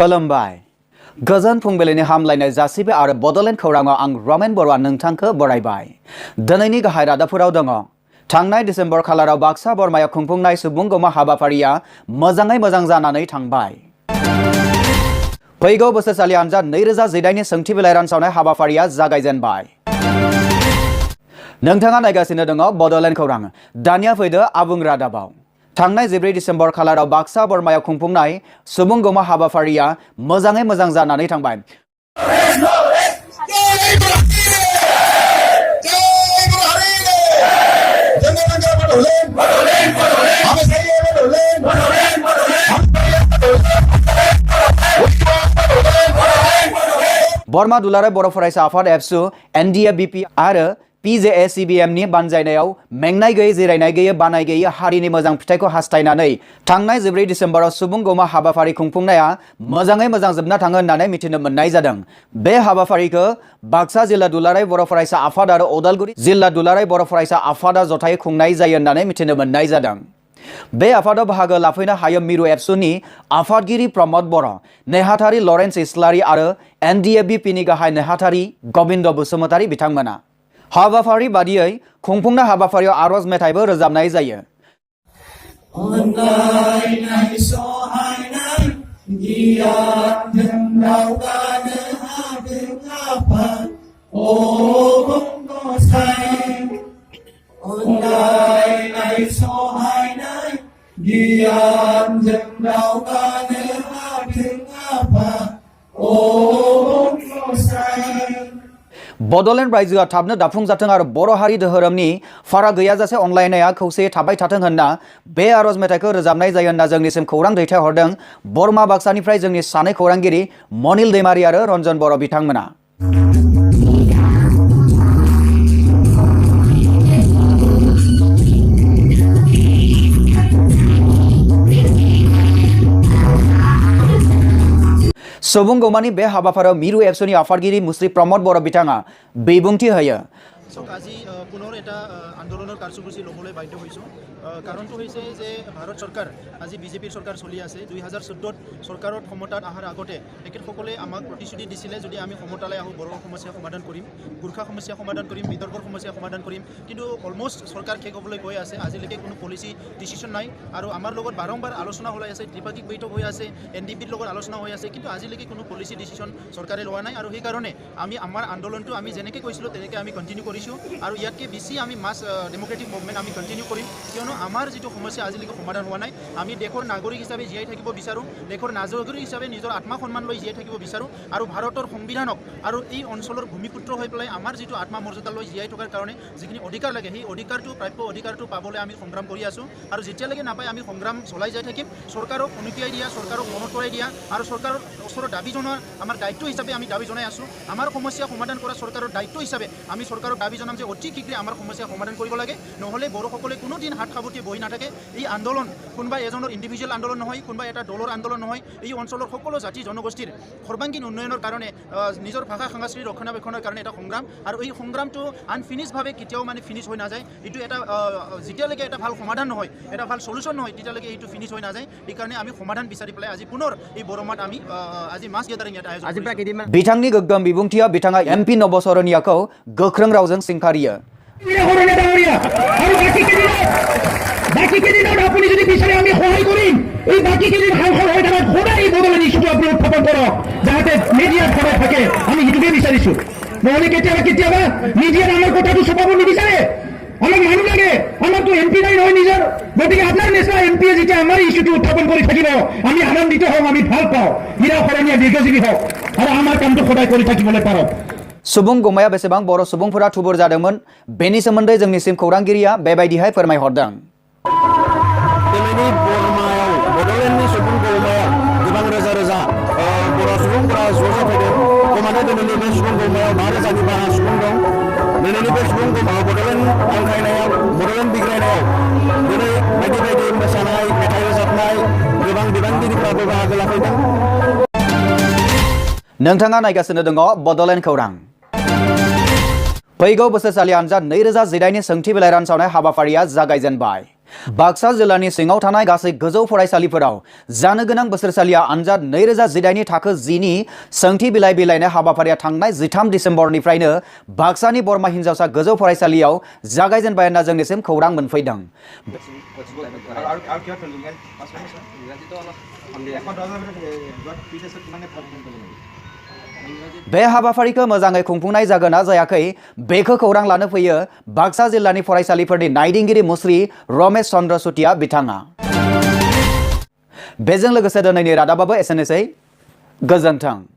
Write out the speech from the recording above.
खुलुमबाय गोजोन फुंबिलिनि हामलायनाय जासिबाय आरो बड'लेण्ड खौराङाव आं रमेन बर'आ नोंथांखौ बरायबाय दिनैनि गाहाय रादाबफोराव दङ थांनाय डिसेम्बर खालाराव बाक्सा बरमायाव खुंफुंनाय सुबुंगौमा हाबाफारिया मोजाङै मोजां जानानै थांबाय फैगौ बोसोरसालि आनजाद 2018 नि सोंथि बिलाइ रानसावनाय हाबाफारिया जागायजेनबाय नोंथाङा नायगासिनो दङ बड'लेण्ड खौरां दानिया फैदो आबुं रादाबाव थांनाय 14 डिसेम्बर खालाराव बाक्सा बरमायाव खुंफुंनाय सुबुंगौमा हाबाफारिया मोजाङै मोजां जानानै थांबाय बरमा दुलाराय बर' फरायसा आफाद एबसु एनडिएफबिपि आरो PJACBM नि बानजायनायाव मेंनाय गैयै जिरायनाय गैयै बानाय गैयै हारिनि मोजां फिथाइखौ हास्थायनानै थांनाय 14 डिसेम्बराव सुबुंगौमा हाबाफारि खुंफुंनाया मोजाङै मोजां जोबना थाङो होननानै मिथिनो मोननाय जादों बे हाबाफारिखौ बाक्सा जिल्ला दुलाराय बर' फरायसा आफाद आरो उदालगुरि जिल्ला दुलाराय बर' फरायसा आफादा जथायै खुंनाय जायो होननानै मिथिनो मोननाय जादों बे आफादाव बाहागो लाफैनो हायो मिरु एबसुनि आफादगिरि प्रमद बर' नेहाथारि लरेन्स इस्लारि आरो एनडिएफबिपि नि गाहाय नेहाथारि गबिन्द बसुमतारी बिथांमोना हाबाफारि बादियै खुंफुंनाय हाबाफारियाव आरज मेथाइबो रोजाबनाय जायो बड'लेण्ड रायजोआ थाबनो दाफुंजाथों आरो बर' हारि धोरोमनि फाराग गैयाजासे अनलायनाया खौसेयै थाबाय थाथों होनना बे आरज मेथाइखौ रोजाबनाय जायो होनना जोंनिसिम खौरां दैथायहरदों बरमा बाक्सानिफ्राय जोंनि सानै खौरांगिरि मनिल दैमारि आरो रन्जन बर' बिथांमोना सुबुंगौमानि बे हाबाफारियाव मिरु एबसुनि आफादगिरि मुस्रि प्रमद बर' बिथाङा बिबुंथि होयो আজি পুনৰ এটা আন্দোলনৰ কাৰ্যসূচী ল'বলৈ বাধ্য হৈছোঁ কাৰণটো হৈছে যে ভাৰত চৰকাৰ আজি বিজেপিৰ চৰকাৰ চলি আছে 2014 চৰকাৰত ক্ষমতাত অহাৰ আগতে তেখেতসকলে আমাক প্ৰতিশ্ৰুতি দিছিলে যদি আমি ক্ষমতালৈ আহোঁ বড়ো সমস্যা সমাধান কৰিম গোৰ্খা সমস্যা সমাধান কৰিম বিদৰ্ভৰ সমস্যা সমাধান কৰিম কিন্তু অলমষ্ট চৰকাৰ শেষ হ'বলৈ গৈ আছে আজিলৈকে কোনো পলিচি ডিচিশ্যন নাই আৰু আমাৰ লগত বাৰম্বাৰ আলোচনা হৈ আছে ত্ৰিপাক্ষিক বৈঠক হৈ আছে এনডিপিৰ লগত আলোচনা হৈ আছে কিন্তু আজিলৈকে কোনো পলিচি ডিচিশ্যন চৰকাৰে লোৱা নাই আৰু সেইকাৰণে আমি আমাৰ আন্দোলনটো আমি যেনেকৈ কৈছিলোঁ তেনেকৈ আমি কণ্টিনিউ কৰিছোঁ আৰু ইয়াতকৈ বেছি আমি মাছ ডেমক্ৰেটিক মুভমেণ্ট আমি কণ্টিনিউ কৰিম কিয়নো আমাৰ যিটো সমস্যা আজিলৈকে সমাধান হোৱা নাই আমি দেশৰ নাগৰিক হিচাপে জীয়াই থাকিব বিচাৰোঁ দেশৰ নাগৰিক হিচাপে নিজৰ আত্মসন্মান লৈ জীয়াই থাকিব বিচাৰোঁ আৰু ভাৰতৰ সংবিধানক আৰু এই অঞ্চলৰ ভূমিপুত্ৰ হৈ পেলাই আমাৰ যিটো আত্মমৰ্যাদা লৈ জীয়াই থকাৰ কাৰণে যিখিনি অধিকাৰ লাগে সেই অধিকাৰটো প্ৰাপ্য অধিকাৰটো পাবলৈ আমি সংগ্ৰাম কৰি আছোঁ আৰু যেতিয়ালৈকে নাপায় আমি সংগ্ৰাম চলাই যাই থাকিম চৰকাৰক অনুকিয়াই দিয়া চৰকাৰক মনত কৰাই দিয়া আৰু চৰকাৰৰ ওচৰত দাবী জনোৱা আমাৰ দায়িত্ব হিচাপে আমি দাবী জনাই আছোঁ আমাৰ সমস্যা সমাধান কৰা চৰকাৰৰ দায়িত্ব হিচাপে আমি চৰকাৰক দাবী জনাম যে অতি শীঘ্ৰে আমাৰ সমস্যা সমাধান কৰিব লাগে নহ'লে বড়োসকলে কোনোদিন হাত সাৱটিয়ে বহি নাথাকে এই আন্দোলন কোনোবা এজনৰ ইণ্ডিভিজুৱেল আন্দোলন নহয় কোনোবা এটা দলৰ আন্দোলন নহয় এই অঞ্চলৰ সকলো জাতি জনগোষ্ঠীৰ সৰ্বাংগীন উন্নয়নৰ কাৰণে নিজৰ ভাষা সংস্কৃতি ৰক্ষণাবেক্ষণৰ কাৰণে এটা সংগ্ৰাম আৰু এই সংগ্ৰামটো আনফিনিছভাৱে কেতিয়াও মানে ফিনিছ হৈ নাযায় এইটো এটা যেতিয়ালৈকে এটা ভাল সমাধান নহয় এটা ভাল সলিউশ্যন নহয় তেতিয়ালৈকে এইটো ফিনিছ হৈ নাযায় সেইকাৰণে আমি সমাধান বিচাৰি পেলাই আজি পুনৰ এই বৰমাত আমি আজি মাছ গেদাৰিং এটা আয়োজন बिथांनि गोग्गोम बिबुंथिया बिथाङा एमपि नबसरनियाखौ गोख्रों रावजों सिंखारियो বাকি কেদিনত আপুনি যদি বিচাৰে আমি সহায় কৰিম এই বাকি কেদিন সাংসদ হৈ থকা সদায় বদলনি ইছ্যুটো আপুনি উত্থাপন কৰক যাতে মিডিয়াত সদায় থাকে আমি সেইটোকে বিচাৰিছোঁ নহ'লে কেতিয়াবা মিডিয়াত আমাৰ কথাটো চপাব নিবিচাৰে আমাক মানুহ লাগে আমাৰতো এমপি নাই নহয় নিজৰ গতিকে আপোনাৰ নিচিনা এমপিয়ে যেতিয়া আমাৰ ইছ্যুটো উত্থাপন কৰি থাকিব আমি আনন্দিত হওঁ আমি ভাল পাওঁ হীৰা শৰণীয়া দীৰ্ঘজীৱী হওক আৰু আমাৰ কামটো সদায় কৰি থাকিবলৈ পাৰক सुबुंगौमाया बेसेबां बर' सुबुंफोरा थुबुर जादोंमोन बेनि सोमोन्दै जोंनिसिम खौरांगिरिया बेबायदिहाय फोरमायहरदों दिनैनि बरमायाव बड'लेण्डनि सुबुंगौमायाव गोबां रोजा रोजा बर' सुबुंफोरा ज' जाफैदों गमानो दिनैनि बे सुबुंगौमायाव 5,000नि बारा सुबुं दं दिनैनि बे सुबुंगौमायाव बड'लेण्ड हांख्रायनायाव बड'लेण्ड बिग्रायनायाव दिनै बायदि बायदि मोसानाय मेथाइ रोजाबनाय गोबां बिबानगिरिफ्राबो बाहागो लाफैदों नोंथाङा नायगासिनो दङ बड'लेण्ड खौरां फैगौ बोसोरसालि आनजाद 2018 नि सोंथि बिलाइ रानसावनाय हाबाफारिया जागायजेनबाय बाक्सा जिल्लानि सिङाव थानाय गासै गोजौ फरायसालिफोराव जानो गोनां बोसोरसालिया आनजाद 2018 नि थाखो 10 नि सोंथि बिलाइ बिलाइनाय हाबाफारिया थांनाय 13 दिसेम्बरनिफ्रायनो बाक्सानि बरमा हिनजावसा गोजौ फरायसालियाव जागायजेनबाय होनना जोंनिसिम खौरां मोनफैदों। बे हाबाफारिखौ मोजाङै खुंफुंनाय जागोन ना जायाखै बेखौ खौरां लानो फैयो बाक्सा जिल्लानि फरायसालिफोरनि नायदिंगिरि मुस्रि रमेश चन्द्र सुतिया बिथाङा। बेजों लोगोसे दिनैनि रादाबाबो एसेनोसै। गोजोन्थों।